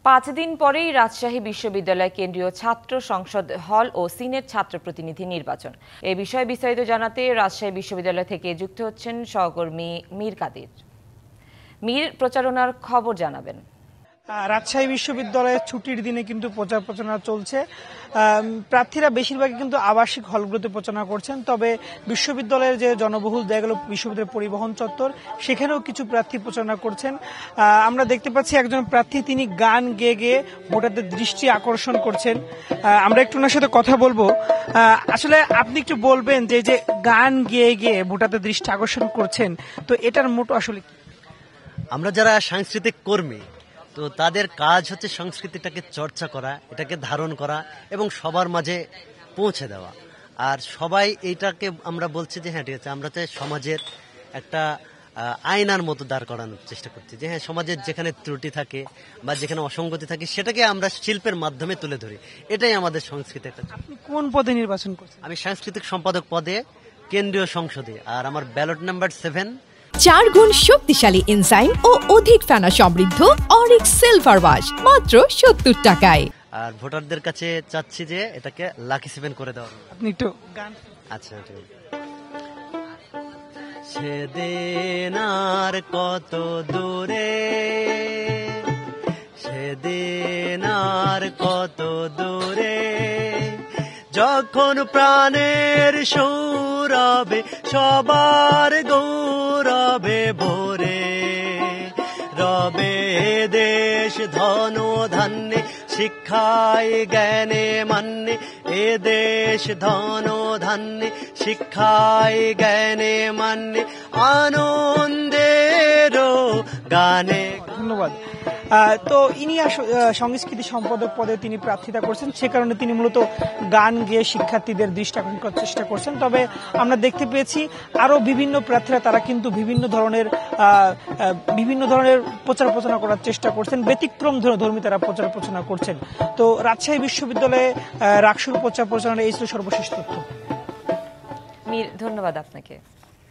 5 দিন পরেই রাজশাহী বিশ্ববিদ্যালয় কেন্দ্রীয় ছাত্র সংসদ হল ও সিনেট ছাত্র প্রতিনিধি নির্বাচন। এই বিষয়ে বিস্তারিত জানাতে রাজশাহী বিশ্ববিদ্যালয় থেকে যুক্ত হচ্ছেন সহকর্মী মীর কাদির। মীর, প্রচারণার খবর জানাবেন। রাজশাহী বিশ্ববিদ্যালয়ের ছুটির দিনে কিন্তু প্রচার প্রচারণা চলছে। প্রার্থীরা বেশিরভাগই কিন্তু আবাসিক হলগুলোতে প্রচারণা করছেন, তবে বিশ্ববিদ্যালয়ের যে জনবহুল দেখা গেল বিশ্ববিদ্যালয়ের পরিবহন চত্বর, সেখানেও কিছু প্রার্থী প্রচারণা করছেন। আমরা দেখতে পাচ্ছি একজন প্রার্থী তিনি গান গেয়ে গেয়ে ভোটারদের দৃষ্টি আকর্ষণ করছেন। আমরা একটু ওনার সাথে কথা বলবো। আসলে আপনি একটু বলবেন যে যে গান গেয়ে গেয়ে ভোটারদের দৃষ্টি আকর্ষণ করছেন, তো এটার মোটো আসলে আমরা যারা সাংস্কৃতিক কর্মী, তো তাদের কাজ হচ্ছে সংস্কৃতিটাকে চর্চা করা, এটাকে ধারণ করা এবং সবার মাঝে পৌঁছে দেওয়া। আর সবাই এইটাকে আমরা বলছি যে হ্যাঁ ঠিক আছে, আমরা চাই সমাজের একটা আয়নার মতো দাঁড় করানোর চেষ্টা করছি, যে হ্যাঁ সমাজের যেখানে ত্রুটি থাকে বা যেখানে অসঙ্গতি থাকে সেটাকে আমরা শিল্পের মাধ্যমে তুলে ধরি। এটাই আমাদের সংস্কৃতি। আপনি কোন পদে নির্বাচন করছেন? আমি সাংস্কৃতিক সম্পাদক পদে কেন্দ্রীয় সংসদে, আর আমার ব্যালট নাম্বার 7। 4 গুণ শক্তিশালী এনজাইম ও অধিক ফেনা সমৃদ্ধ অরিক সিলভার ওয়াশ মাত্র 70 টাকায়। আর ভোটারদের কাছে চাচ্ছি যে এটাকে লাকি 7 করে দেওয়া। আপনি একটু গান। আচ্ছা, ঠিক আছে। সেদিন আর কত দূরে, সেদিন আর কত দূরে, যখন প্রাণের সৌরভে সবার গৌরবে ভরে রবে দেশ ধন ধান্যে, শিক্ষায় জ্ঞানে মান্যে এ দেশ ধন ধান্যে, শিক্ষায় জ্ঞানে মান্যে আনন্দের গানে। ধন্যবাদ। তো ইনি সংস্কৃতি সম্পাদক পদে তিনি প্রার্থিতা করছেন, সে কারণে তিনি মূলত গান গেয়ে শিক্ষার্থীদের দৃষ্টি আকর্ষণ করার চেষ্টা করছেন। তবে আমরা দেখতে পেয়েছি আরো বিভিন্ন প্রার্থীরা তারা কিন্তু বিভিন্ন ধরনের প্রচার প্রচারণা করার চেষ্টা করছেন, ব্যতিক্রম ধর্মী তারা প্রচার প্রচারণা করছেন। তো রাজশাহী বিশ্ববিদ্যালয়ে রাকসুর প্রচার প্রচারণা এই ছিল সর্বশেষ তথ্য। মীর, ধন্যবাদ আপনাকে।